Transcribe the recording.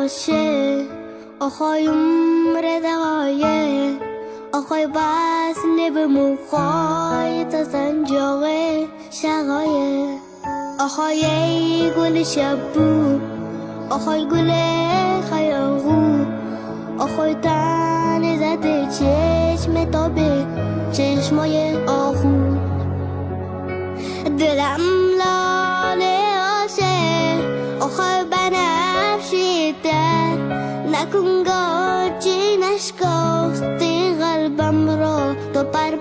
باشه آخای عمر دقایق آخای وصل به موخای تا سنجاقه شقایق آخای گل شبو آخای گل خیاغو آخای تن زده چشم تابه چشمای آهو دلم لاله آشه آخای بنفشیدن نکن گاچی نشکافتی قلبم را تو پر